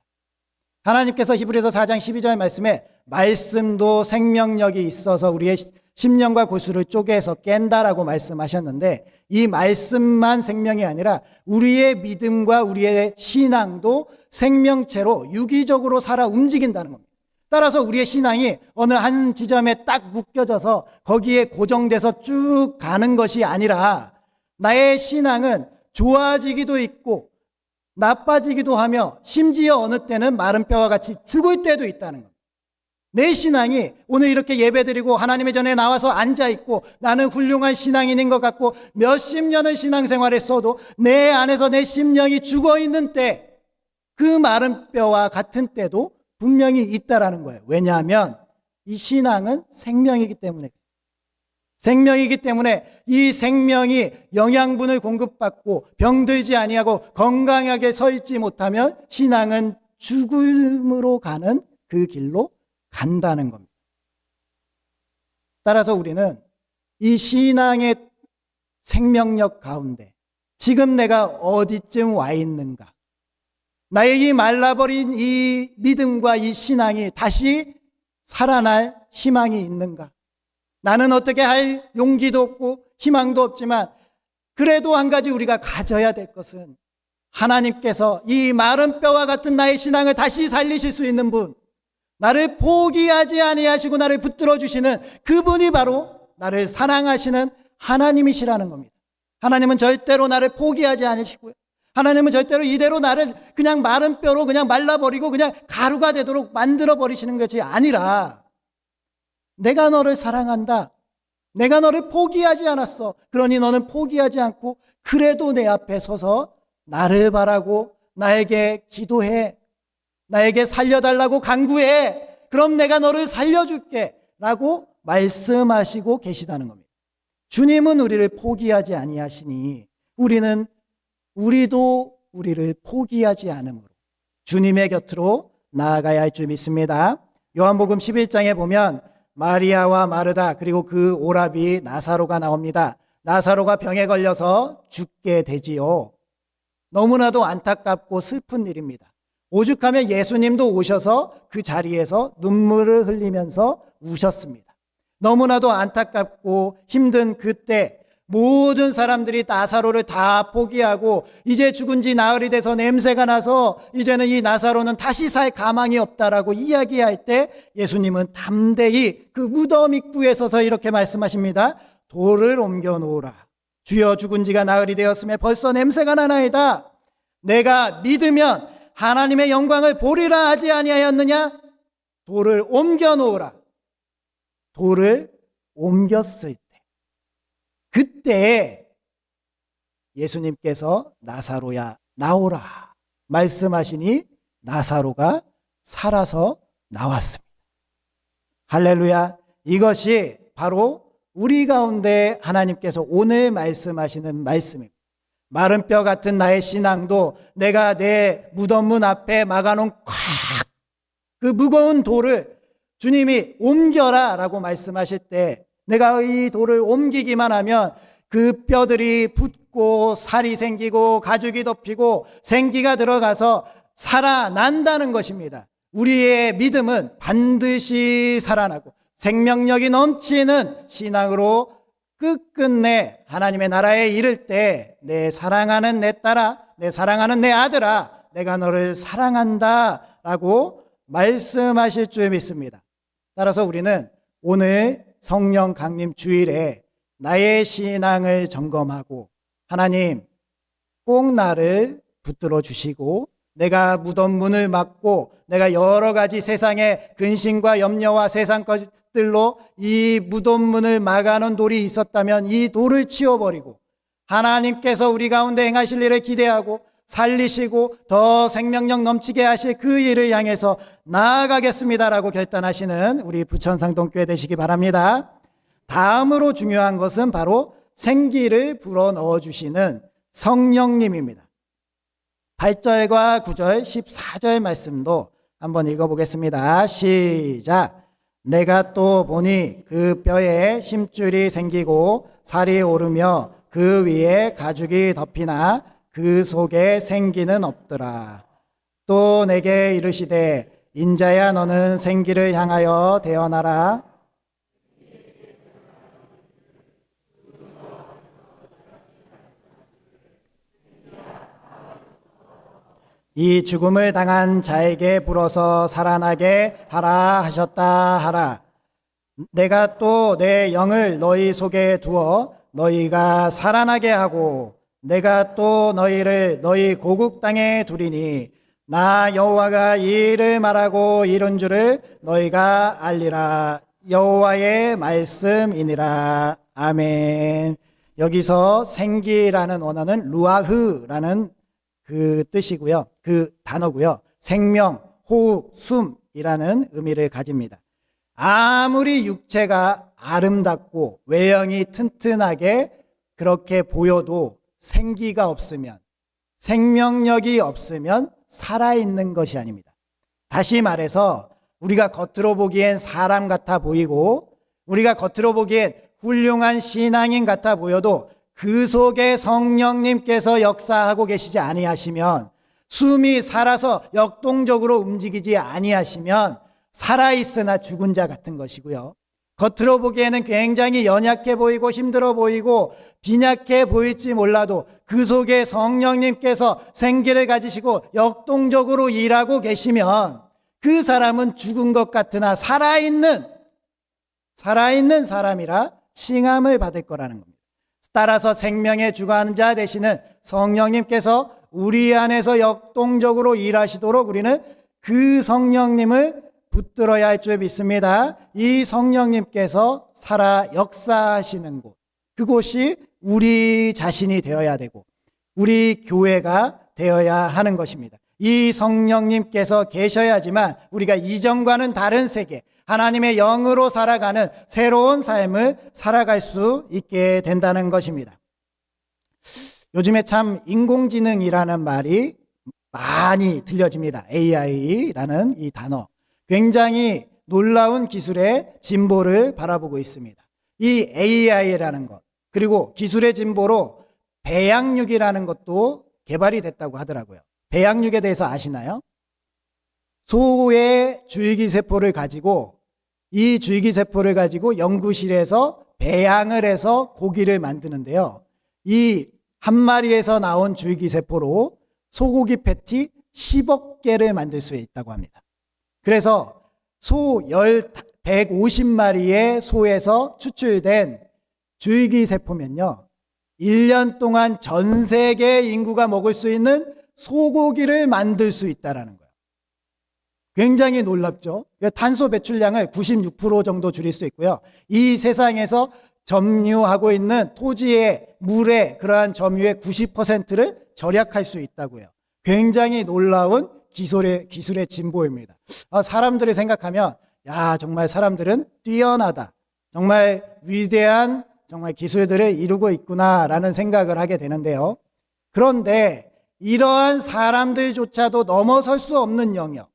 하나님께서 히브리서 4장 12절 말씀에 말씀도 생명력이 있어서 우리의 심령과 골수를 쪼개서 깬다라고 말씀하셨는데 이 말씀만 생명이 아니라 우리의 믿음과 우리의 신앙도 생명체로 유기적으로 살아 움직인다는 겁니다. 따라서 우리의 신앙이 어느 한 지점에 딱 묶여져서 거기에 고정돼서 쭉 가는 것이 아니라 나의 신앙은 좋아지기도 있고 나빠지기도 하며 심지어 어느 때는 마른 뼈와 같이 죽을 때도 있다는 겁니다. 내 신앙이 오늘 이렇게 예배드리고 하나님의 전에 나와서 앉아있고 나는 훌륭한 신앙인인 것 같고 몇십 년을 신앙생활했어도 내 안에서 내 심령이 죽어있는 때, 그 마른 뼈와 같은 때도 분명히 있다라는 거예요. 왜냐하면 이 신앙은 생명이기 때문에, 이 생명이 영양분을 공급받고 병들지 아니하고 건강하게 서 있지 못하면 신앙은 죽음으로 가는 그 길로 간다는 겁니다. 따라서 우리는 이 신앙의 생명력 가운데 지금 내가 어디쯤 와 있는가, 나의 이 말라버린 이 믿음과 이 신앙이 다시 살아날 희망이 있는가? 나는 어떻게 할 용기도 없고 희망도 없지만 그래도 한 가지 우리가 가져야 될 것은 하나님께서 이 마른 뼈와 같은 나의 신앙을 다시 살리실 수 있는 분, 나를 포기하지 아니하시고 나를 붙들어 주시는 그분이 바로 나를 사랑하시는 하나님이시라는 겁니다. 하나님은 절대로 나를 포기하지 않으시고요, 하나님은 절대로 이대로 나를 그냥 마른 뼈로 그냥 말라버리고 그냥 가루가 되도록 만들어 버리시는 것이 아니라, 내가 너를 사랑한다, 내가 너를 포기하지 않았어, 그러니 너는 포기하지 않고 그래도 내 앞에 서서 나를 바라고 나에게 기도해, 나에게 살려달라고 간구해, 그럼 내가 너를 살려줄게 라고 말씀하시고 계시다는 겁니다. 주님은 우리를 포기하지 아니하시니 우리도 우리를 포기하지 않으므로 주님의 곁으로 나아가야 할 줄 믿습니다. 요한복음 11장에 보면 마리아와 마르다 그리고 그 오라비 나사로가 나옵니다. 나사로가 병에 걸려서 죽게 되지요. 너무나도 안타깝고 슬픈 일입니다. 오죽하면 예수님도 오셔서 그 자리에서 눈물을 흘리면서 우셨습니다. 너무나도 안타깝고 힘든 그때 모든 사람들이 나사로를 다 포기하고 이제 죽은 지 나흘이 돼서 냄새가 나서 이제는 이 나사로는 다시 살 가망이 없다라고 이야기할 때 예수님은 담대히 그 무덤 입구에 서서 이렇게 말씀하십니다. 돌을 옮겨 놓으라. 주여, 죽은 지가 나흘이 되었음에 벌써 냄새가 나나이다. 내가 믿으면 하나님의 영광을 보리라 하지 아니하였느냐? 돌을 옮겨 놓으라. 돌을 옮겼을 때, 그때 예수님께서 나사로야 나오라 말씀하시니 나사로가 살아서 나왔습니다. 할렐루야. 이것이 바로 우리 가운데 하나님께서 오늘 말씀하시는 말씀입니다. 마른 뼈 같은 나의 신앙도 내가 내 무덤문 앞에 막아놓은 그 무거운 돌을 주님이 옮겨라 라고 말씀하실 때, 내가 이 돌을 옮기기만 하면 그 뼈들이 붙고 살이 생기고 가죽이 덮이고 생기가 들어가서 살아난다는 것입니다. 우리의 믿음은 반드시 살아나고 생명력이 넘치는 신앙으로 끝끝내 하나님의 나라에 이를 때, 내 사랑하는 내 딸아, 내 사랑하는 내 아들아, 내가 너를 사랑한다 라고 말씀하실 줄 믿습니다. 따라서 우리는 오늘 성령 강림 주일에 나의 신앙을 점검하고, 하나님 꼭 나를 붙들어 주시고, 내가 무덤 문을 막고 내가 여러 가지 세상의 근심과 염려와 세상 것들로 이 무덤 문을 막아놓은 돌이 있었다면 이 돌을 치워버리고 하나님께서 우리 가운데 행하실 일을 기대하고 살리시고 더 생명력 넘치게 하실 그 일을 향해서 나아가겠습니다라고 결단하시는 우리 부천상동교회 되시기 바랍니다. 다음으로 중요한 것은 바로 생기를 불어넣어 주시는 성령님입니다. 8절과 9절, 14절 말씀도 한번 읽어보겠습니다. 시작. 내가 또 보니 그 뼈에 힘줄이 생기고 살이 오르며 그 위에 가죽이 덮이나 그 속에 생기는 없더라. 또 내게 이르시되 인자야 너는 생기를 향하여 대언하라. 이 죽음을 당한 자에게 불어서 살아나게 하라 하셨다 하라. 내가 또 내 영을 너희 속에 두어 너희가 살아나게 하고 내가 또 너희를 너희 고국 땅에 두리니 나 여호와가 이 일을 말하고 이룬 줄을 너희가 알리라. 여호와의 말씀이니라. 아멘. 여기서 생기라는 원어는 루아흐라는 그 뜻이고요. 그 단어고요. 생명, 호흡, 숨이라는 의미를 가집니다. 아무리 육체가 아름답고 외형이 튼튼하게 그렇게 보여도 생기가 없으면, 생명력이 없으면 살아있는 것이 아닙니다. 다시 말해서 우리가 겉으로 보기엔 사람 같아 보이고 우리가 겉으로 보기엔 훌륭한 신앙인 같아 보여도 그 속에 성령님께서 역사하고 계시지 아니하시면, 숨이 살아서 역동적으로 움직이지 아니하시면 살아있으나 죽은 자 같은 것이고요. 겉으로 보기에는 굉장히 연약해 보이고 힘들어 보이고 빈약해 보일지 몰라도 그 속에 성령님께서 생기를 가지시고 역동적으로 일하고 계시면 그 사람은 죽은 것 같으나 살아있는 사람이라 칭함을 받을 거라는 겁니다. 따라서 생명의 주관자 되시는 성령님께서 우리 안에서 역동적으로 일하시도록 우리는 그 성령님을 붙들어야 할 줄 믿습니다. 이 성령님께서 살아 역사하시는 곳, 그곳이 우리 자신이 되어야 되고 우리 교회가 되어야 하는 것입니다. 이 성령님께서 계셔야지만 우리가 이전과는 다른 세계, 하나님의 영으로 살아가는 새로운 삶을 살아갈 수 있게 된다는 것입니다. 요즘에 참 인공지능이라는 말이 많이 들려집니다. AI라는 이 단어. 굉장히 놀라운 기술의 진보를 바라보고 있습니다. 이 AI라는 것, 그리고 기술의 진보로 배양육이라는 것도 개발이 됐다고 하더라고요. 배양육에 대해서 아시나요? 소의 줄기세포를 가지고 이 줄기세포를 가지고 연구실에서 배양을 해서 고기를 만드는데요. 이 한 마리에서 나온 줄기세포로 소고기 패티 10억 개를 만들 수 있다고 합니다. 그래서 소 150마리의 소에서 추출된 줄기세포면요, 1년 동안 전 세계 인구가 먹을 수 있는 소고기를 만들 수 있다는 거예요. 굉장히 놀랍죠? 탄소 배출량을 96% 정도 줄일 수 있고요. 이 세상에서 점유하고 있는 토지의 물의 그러한 점유의 90%를 절약할 수 있다고요. 굉장히 놀라운 기술의 진보입니다. 사람들이 생각하면 야, 정말 사람들은 뛰어나다, 정말 위대한 정말 기술들을 이루고 있구나라는 생각을 하게 되는데요. 그런데 이러한 사람들조차도 넘어설 수 없는 영역,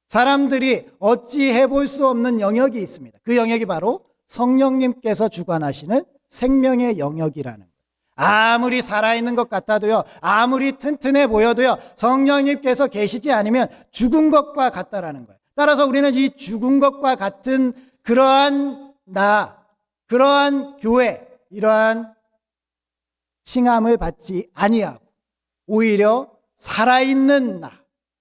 사람들이 어찌 해볼 수 없는 영역이 있습니다. 그 영역이 바로 성령님께서 주관하시는 생명의 영역이라는 거예요. 아무리 살아있는 것 같아도요, 아무리 튼튼해 보여도요, 성령님께서 계시지 않으면 죽은 것과 같다라는 거예요. 따라서 우리는 이 죽은 것과 같은 그러한 그러한 교회, 이러한 칭함을 받지 아니하고 오히려 살아있는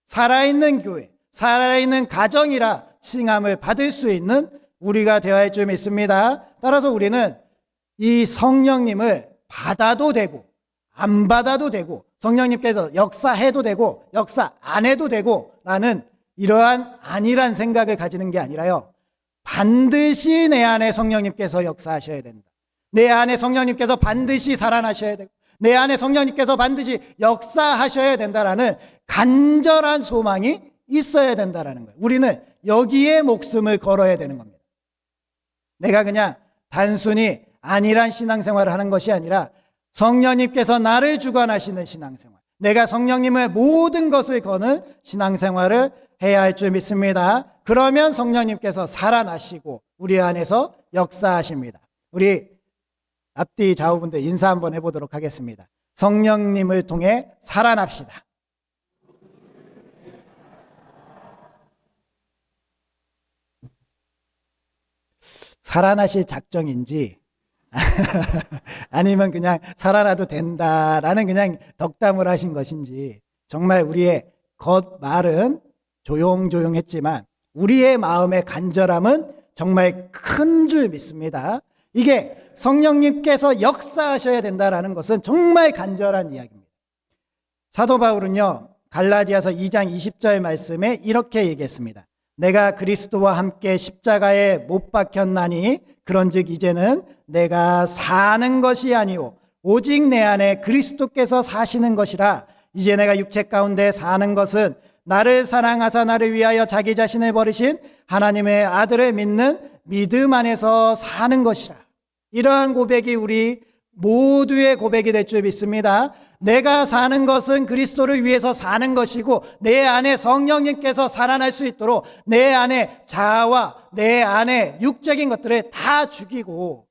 살아있는 교회, 살아있는 가정이라 칭함을 받을 수 있는 우리가 되어야 할 줄 믿습니다. 따라서 우리는 이 성령님을 받아도 되고 안 받아도 되고, 성령님께서 역사해도 되고 역사 안 해도 되고 라는 이러한 안일한 생각을 가지는 게 아니라요, 반드시 내 안에 성령님께서 역사하셔야 된다. 내 안에 성령님께서 반드시 살아나셔야 되고 내 안에 성령님께서 반드시 역사하셔야 된다라는 간절한 소망이 있어야 된다라는 거예요. 우리는 여기에 목숨을 걸어야 되는 겁니다. 내가 그냥 단순히 안일한 신앙생활을 하는 것이 아니라 성령님께서 나를 주관하시는 신앙생활, 내가 성령님의 모든 것을 거는 신앙생활을 해야 할 줄 믿습니다. 그러면 성령님께서 살아나시고 우리 안에서 역사하십니다. 우리 앞뒤 좌우분들 인사 한번 해보도록 하겠습니다. 성령님을 통해 살아납시다. 살아나실 작정인지 아니면 그냥 살아나도 된다라는 그냥 덕담을 하신 것인지, 정말 우리의 겉말은 조용조용했지만 우리의 마음의 간절함은 정말 큰 줄 믿습니다. 이게 성령님께서 역사하셔야 된다라는 것은 정말 간절한 이야기입니다. 사도 바울은요, 갈라디아서 2장 20절 말씀에 이렇게 얘기했습니다. 내가 그리스도와 함께 십자가에 못 박혔나니 그런즉 이제는 내가 사는 것이 아니오 오직 내 안에 그리스도께서 사시는 것이라. 이제 내가 육체 가운데 사는 것은 나를 사랑하사 나를 위하여 자기 자신을 버리신 하나님의 아들을 믿는 믿음 안에서 사는 것이라. 이러한 고백이 우리 모두의 고백이 될 줄 믿습니다. 내가 사는 것은 그리스도를 위해서 사는 것이고 내 안에 성령님께서 살아날 수 있도록 내 안에 자아와 내 안에 육적인 것들을 다 죽이고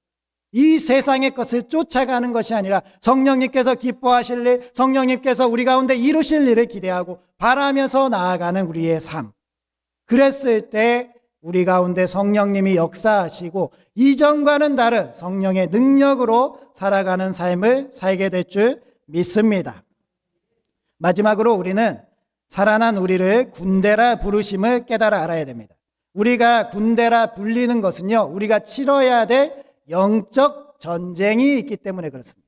이 세상의 것을 쫓아가는 것이 아니라 성령님께서 기뻐하실 일, 성령님께서 우리 가운데 이루실 일을 기대하고 바라면서 나아가는 우리의 삶. 그랬을 때 우리 가운데 성령님이 역사하시고 이전과는 다른 성령의 능력으로 살아가는 삶을 살게 될 줄 믿습니다. 마지막으로 우리는 살아난 우리를 군대라 부르심을 깨달아 알아야 됩니다. 우리가 군대라 불리는 것은요, 우리가 치러야 될 영적 전쟁이 있기 때문에 그렇습니다.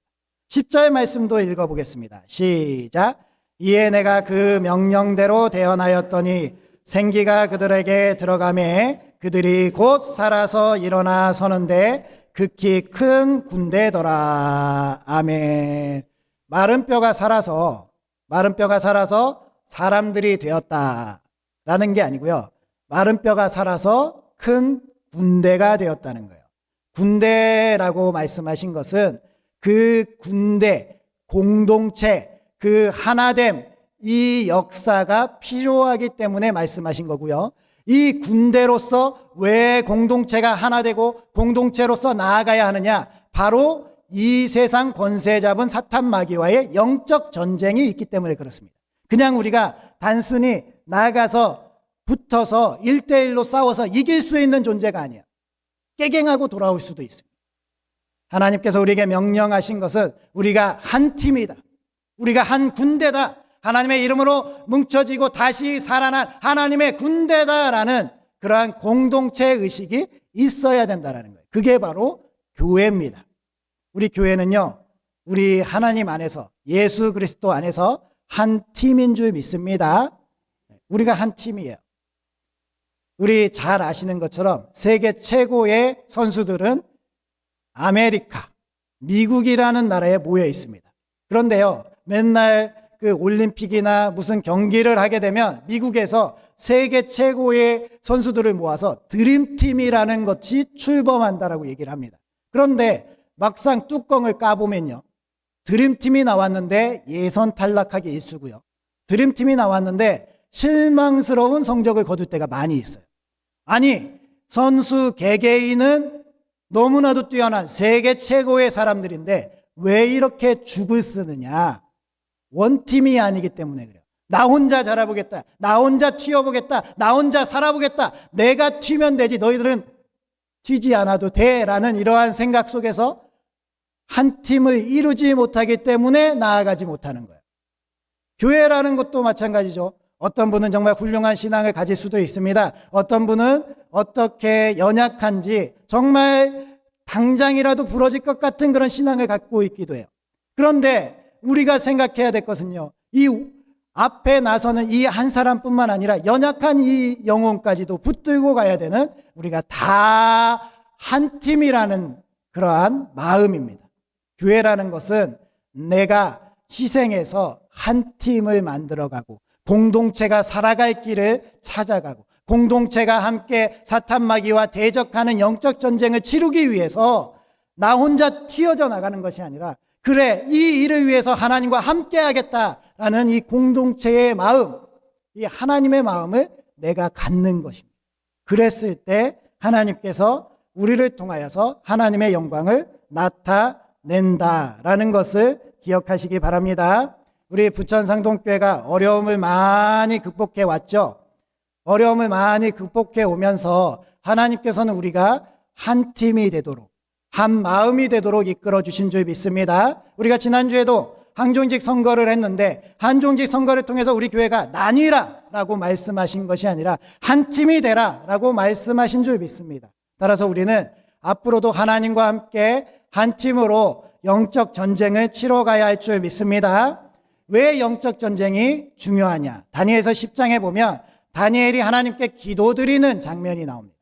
10절 말씀도 읽어보겠습니다. 시작. 이에 내가 그 명령대로 대언하였더니 생기가 그들에게 들어가매 그들이 곧 살아서 일어나 서는데 극히 큰 군대더라. 아멘. 마른 뼈가 살아서 사람들이 되었다라는 게 아니고요. 마른 뼈가 살아서 큰 군대가 되었다는 거예요. 군대라고 말씀하신 것은 그 군대, 공동체, 그 하나됨, 이 역사가 필요하기 때문에 말씀하신 거고요. 이 군대로서 왜 공동체가 하나 되고 공동체로서 나아가야 하느냐? 바로 이 세상 권세 잡은 사탄 마귀와의 영적 전쟁이 있기 때문에 그렇습니다. 그냥 우리가 단순히 나아가서 붙어서 1대1로 싸워서 이길 수 있는 존재가 아니에요. 깨갱하고 돌아올 수도 있습니다. 하나님께서 우리에게 명령하신 것은 우리가 한 팀이다. 우리가 한 군대다. 하나님의 이름으로 뭉쳐지고 다시 살아난 하나님의 군대다라는 그러한 공동체 의식이 있어야 된다는 거예요. 그게 바로 교회입니다. 우리 교회는요, 우리 하나님 안에서 예수 그리스도 안에서 한 팀인 줄 믿습니다. 우리가 한 팀이에요. 우리 잘 아시는 것처럼 세계 최고의 선수들은 아메리카, 미국이라는 나라에 모여 있습니다. 그런데요, 맨날 그 올림픽이나 무슨 경기를 하게 되면 미국에서 세계 최고의 선수들을 모아서 드림팀이라는 것이 출범한다라고 얘기를 합니다. 그런데 막상 뚜껑을 까보면요, 드림팀이 나왔는데 예선 탈락하기 일쑤고요. 드림팀이 나왔는데 실망스러운 성적을 거둘 때가 많이 있어요. 아니, 선수 개개인은 너무나도 뛰어난 세계 최고의 사람들인데 왜 이렇게 죽을 쓰느냐? 원팀이 아니기 때문에 그래요. 나 혼자 잘해보겠다. 나 혼자 튀어보겠다. 나 혼자 살아보겠다. 내가 튀면 되지. 너희들은 튀지 않아도 돼. 라는 이러한 생각 속에서 한 팀을 이루지 못하기 때문에 나아가지 못하는 거예요. 교회라는 것도 마찬가지죠. 어떤 분은 정말 훌륭한 신앙을 가질 수도 있습니다. 어떤 분은 어떻게 연약한지 정말 당장이라도 부러질 것 같은 그런 신앙을 갖고 있기도 해요. 그런데 우리가 생각해야 될 것은요, 이 앞에 나서는 이 한 사람뿐만 아니라 연약한 이 영혼까지도 붙들고 가야 되는 우리가 다 한 팀이라는 그러한 마음입니다. 교회라는 것은 내가 희생해서 한 팀을 만들어가고 공동체가 살아갈 길을 찾아가고 공동체가 함께 사탄 마귀와 대적하는 영적 전쟁을 치르기 위해서 나 혼자 튀어져 나가는 것이 아니라 그래, 이 일을 위해서 하나님과 함께 하겠다라는 이 공동체의 마음, 이 하나님의 마음을 내가 갖는 것입니다. 그랬을 때 하나님께서 우리를 통하여서 하나님의 영광을 나타낸다라는 것을 기억하시기 바랍니다. 우리 부천상동교회가 어려움을 많이 극복해 왔죠. 어려움을 많이 극복해 오면서 하나님께서는 우리가 한 팀이 되도록, 한 마음이 되도록 이끌어 주신 줄 믿습니다. 우리가 지난주에도 항종직 선거를 했는데 항종직 선거를 통해서 우리 교회가 나뉘라 라고 말씀하신 것이 아니라 한 팀이 되라 라고 말씀하신 줄 믿습니다. 따라서 우리는 앞으로도 하나님과 함께 한 팀으로 영적 전쟁을 치러가야 할 줄 믿습니다. 왜 영적 전쟁이 중요하냐? 다니엘서 10장에 보면 다니엘이 하나님께 기도드리는 장면이 나옵니다.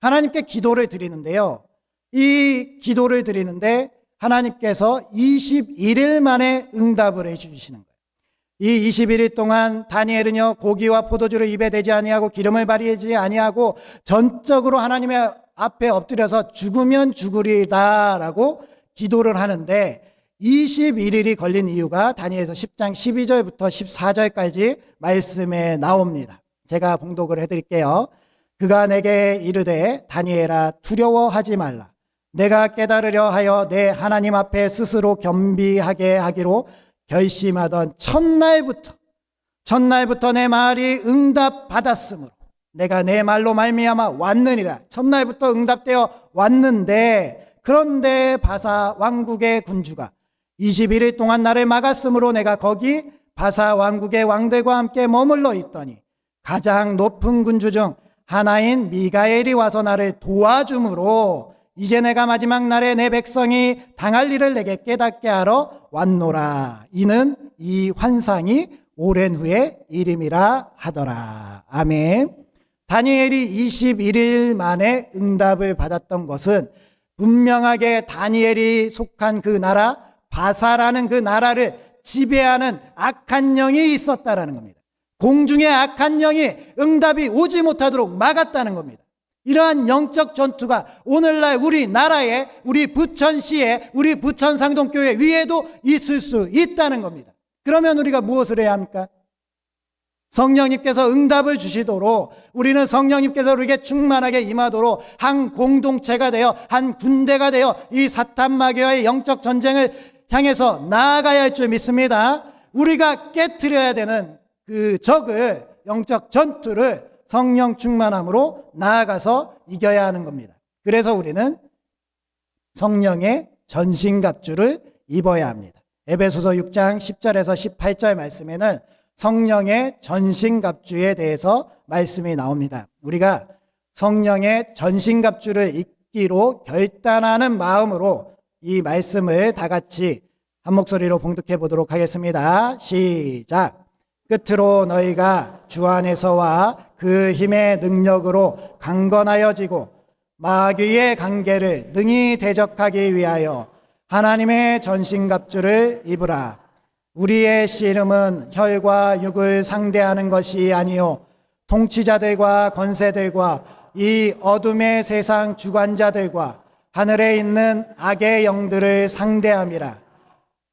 하나님께 기도를 드리는데요. 이 기도를 드리는데 하나님께서 21일 만에 응답을 해주시는 거예요. 이 21일 동안 다니엘은요, 고기와 포도주를 입에 대지 아니하고 기름을 발휘하지 아니하고 전적으로 하나님의 앞에 엎드려서 죽으면 죽으리다라고 기도를 하는데 21일이 걸린 이유가 다니엘서 10장 12절부터 14절까지 말씀에 나옵니다. 제가 봉독을 해드릴게요. 그가 내게 이르되 다니엘아 두려워하지 말라. 내가 깨달으려 하여 내 하나님 앞에 스스로 겸비하게 하기로 결심하던 첫날부터 내 말이 응답받았으므로 내가 내 말로 말미암아 왔느니라. 첫날부터 응답되어 왔는데 그런데 바사 왕국의 군주가 21일 동안 나를 막았으므로 내가 거기 바사 왕국의 왕들과 함께 머물러 있더니 가장 높은 군주 중 하나인 미가엘이 와서 나를 도와주므로 이제 내가 마지막 날에 내 백성이 당할 일을 내게 깨닫게 하러 왔노라. 이는 이 환상이 오랜 후의 일임이라 하더라. 아멘. 다니엘이 21일 만에 응답을 받았던 것은 분명하게 다니엘이 속한 그 나라 바사라는 그 나라를 지배하는 악한 영이 있었다라는 겁니다. 공중의 악한 영이 응답이 오지 못하도록 막았다는 겁니다. 이러한 영적 전투가 오늘날 우리나라에, 우리 부천시에, 우리 부천상동교회 위에도 있을 수 있다는 겁니다. 그러면 우리가 무엇을 해야 합니까? 성령님께서 응답을 주시도록 우리는 성령님께서 우리에게 충만하게 임하도록 한 공동체가 되어 한 군대가 되어 이 사탄 마귀와의 영적 전쟁을 향해서 나아가야 할 줄 믿습니다. 우리가 깨트려야 되는 그 적을, 영적 전투를 성령 충만함으로 나아가서 이겨야 하는 겁니다. 그래서 우리는 성령의 전신갑주를 입어야 합니다. 에베소서 6장 10절에서 18절 말씀에는 성령의 전신갑주에 대해서 말씀이 나옵니다. 우리가 성령의 전신갑주를 입기로 결단하는 마음으로 이 말씀을 다 같이 한 목소리로 봉독해 보도록 하겠습니다. 시작. 끝으로 너희가 주 안에서와 그 힘의 능력으로 강건하여지고 마귀의 관계를 능히 대적하기 위하여 하나님의 전신갑주를 입으라. 우리의 씨름은 혈과 육을 상대하는 것이 아니요 통치자들과 권세들과 이 어둠의 세상 주관자들과 하늘에 있는 악의 영들을 상대함이라.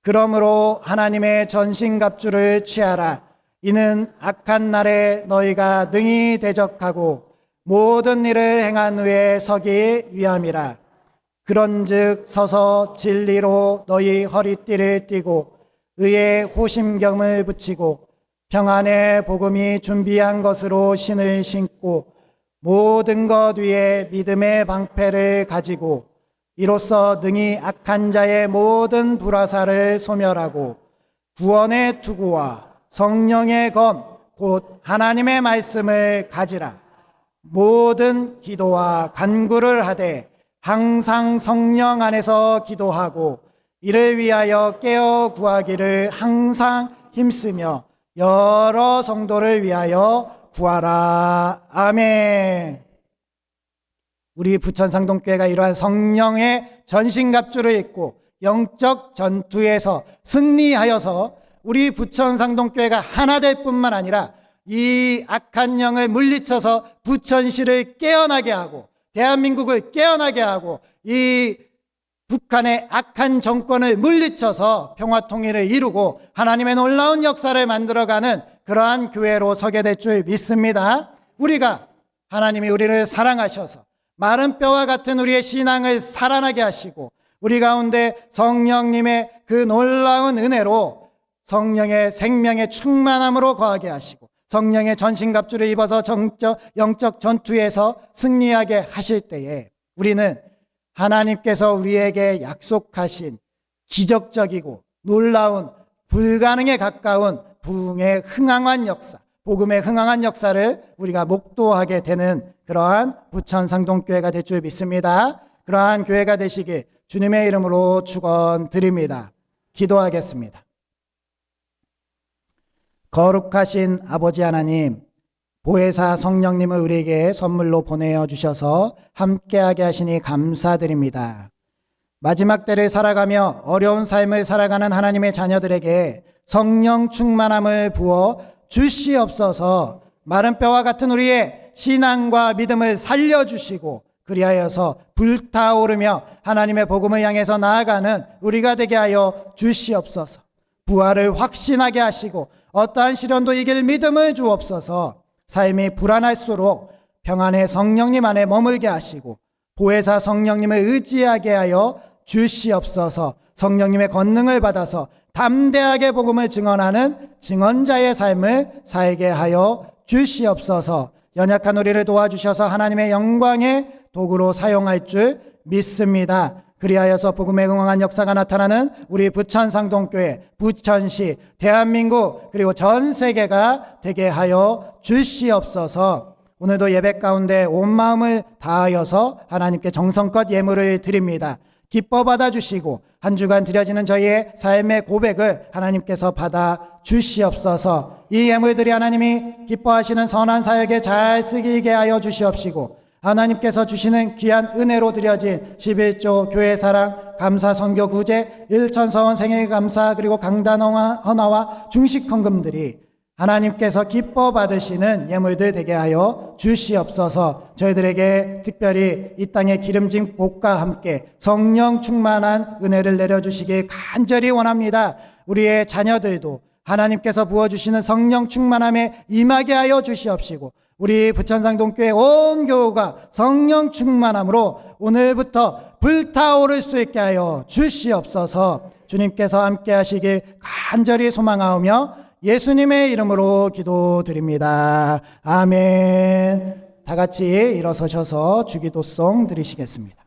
그러므로 하나님의 전신갑주를 취하라. 이는 악한 날에 너희가 능히 대적하고 모든 일을 행한 후에 서기 위함이라. 그런즉 서서 진리로 너희 허리띠를 띠고 의의 호심경을 붙이고 평안의 복음이 준비한 것으로 신을 신고 모든 것 위에 믿음의 방패를 가지고 이로써 능히 악한 자의 모든 불화살을 소멸하고 구원의 투구와 성령의 검 곧 하나님의 말씀을 가지라. 모든 기도와 간구를 하되 항상 성령 안에서 기도하고 이를 위하여 깨어 구하기를 항상 힘쓰며 여러 성도를 위하여 구하라. 아멘. 우리 부천상동교회가 이러한 성령의 전신갑주를 입고 영적 전투에서 승리하여서 우리 부천상동교회가 하나 될 뿐만 아니라 이 악한 영을 물리쳐서 부천시를 깨어나게 하고 대한민국을 깨어나게 하고 이 북한의 악한 정권을 물리쳐서 평화통일을 이루고 하나님의 놀라운 역사를 만들어가는 그러한 교회로 서게 될 줄 믿습니다. 우리가 하나님이 우리를 사랑하셔서 마른 뼈와 같은 우리의 신앙을 살아나게 하시고 우리 가운데 성령님의 그 놀라운 은혜로 성령의 생명의 충만함으로 거하게 하시고 성령의 전신갑주를 입어서 영적 전투에서 승리하게 하실 때에 우리는 하나님께서 우리에게 약속하신 기적적이고 놀라운 불가능에 가까운 부흥의 흥황한 역사, 복음의 흥황한 역사를 우리가 목도하게 되는 그러한 부천상동교회가 될 줄 믿습니다. 그러한 교회가 되시길 주님의 이름으로 축원드립니다. 기도하겠습니다. 거룩하신 아버지 하나님, 보혜사 성령님을 우리에게 선물로 보내어 주셔서 함께하게 하시니 감사드립니다. 마지막 때를 살아가며 어려운 삶을 살아가는 하나님의 자녀들에게 성령 충만함을 부어 주시옵소서. 마른 뼈와 같은 우리의 신앙과 믿음을 살려주시고 그리하여서 불타오르며 하나님의 복음을 향해서 나아가는 우리가 되게 하여 주시옵소서. 부활을 확신하게 하시고 어떠한 시련도 이길 믿음을 주옵소서. 삶이 불안할수록 평안의 성령님 안에 머물게 하시고 보혜사 성령님을 의지하게 하여 주시옵소서. 성령님의 권능을 받아서 담대하게 복음을 증언하는 증언자의 삶을 살게 하여 주시옵소서. 연약한 우리를 도와주셔서 하나님의 영광의 도구로 사용할 줄 믿습니다. 그리하여서 복음에 응원한 역사가 나타나는 우리 부천상동교회, 부천시, 대한민국 그리고 전 세계가 되게 하여 주시옵소서. 오늘도 예배 가운데 온 마음을 다하여서 하나님께 정성껏 예물을 드립니다. 기뻐 받아주시고 한 주간 드려지는 저희의 삶의 고백을 하나님께서 받아 주시옵소서. 이 예물들이 하나님이 기뻐하시는 선한 사역에 잘 쓰이게 하여 주시옵시고 하나님께서 주시는 귀한 은혜로 드려진 11조 교회사랑 감사 선교 구제 일천서원 생일 감사 그리고 강단 헌화와 중식 헌금들이 하나님께서 기뻐 받으시는 예물들 되게 하여 주시옵소서. 저희들에게 특별히 이 땅의 기름진 복과 함께 성령 충만한 은혜를 내려주시길 간절히 원합니다. 우리의 자녀들도 하나님께서 부어주시는 성령 충만함에 임하게 하여 주시옵시고 우리 부천상동교회 온 교우가 성령 충만함으로 오늘부터 불타오를 수 있게 하여 주시옵소서. 주님께서 함께 하시길 간절히 소망하오며 예수님의 이름으로 기도드립니다. 아멘. 다 같이 일어서셔서 주기도송 드리시겠습니다.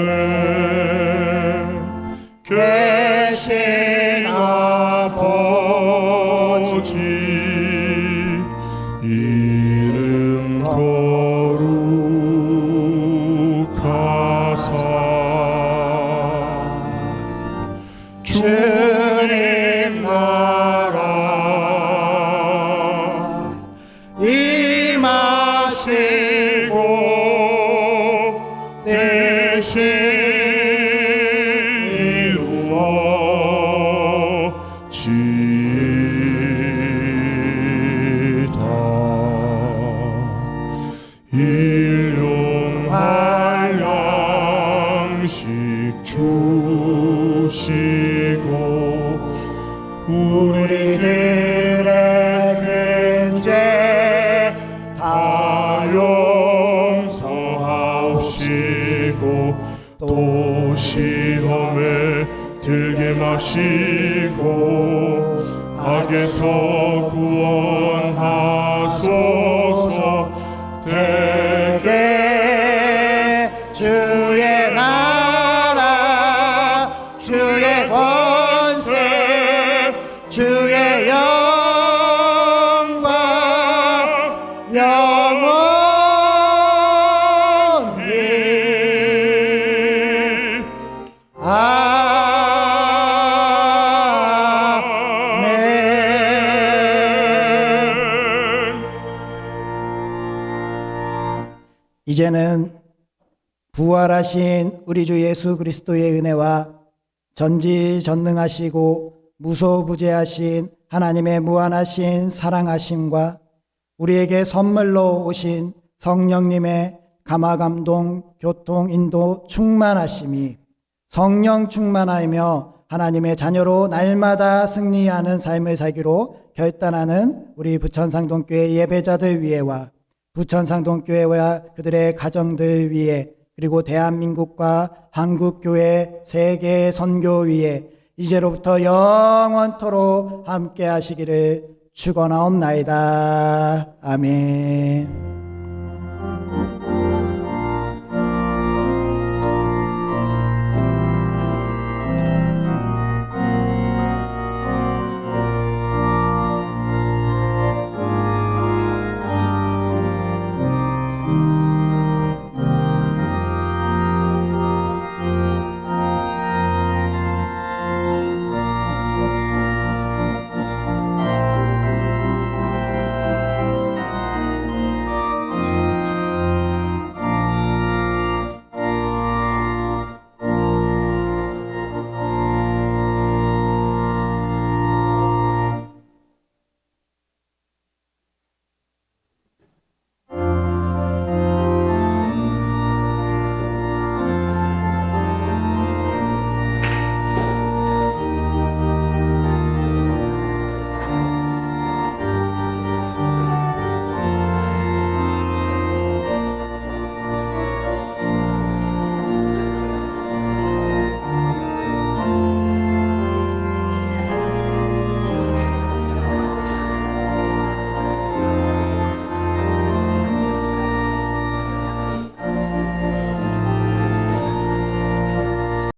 하늘에 계신 아버지 이름 거룩하사 주님 나라 임하시고 대신 이루어지이다. 일용할 양식 주시고 우리들의 근죄 다 용서하옵시고 또 시험에 들게 마시고 악에서 구원하소서. 대개 주의 나라 주의 권세 주의 영광 영원히 아멘. 이제는 부활하신 우리 주 예수 그리스도의 은혜와 전지전능하시고 무소부재하신 하나님의 무한하신 사랑하심과 우리에게 선물로 오신 성령님의 감화감동 교통 인도 충만하심이 성령 충만하며 하나님의 자녀로 날마다 승리하는 삶을 살기로 결단하는 우리 부천상동교회 예배자들 위에와 부천상동교회와 그들의 가정들 위에 그리고 대한민국과 한국교회 세계 선교 위에 이제로부터 영원토록 함께 하시기를 축원하옵나이다. 아멘.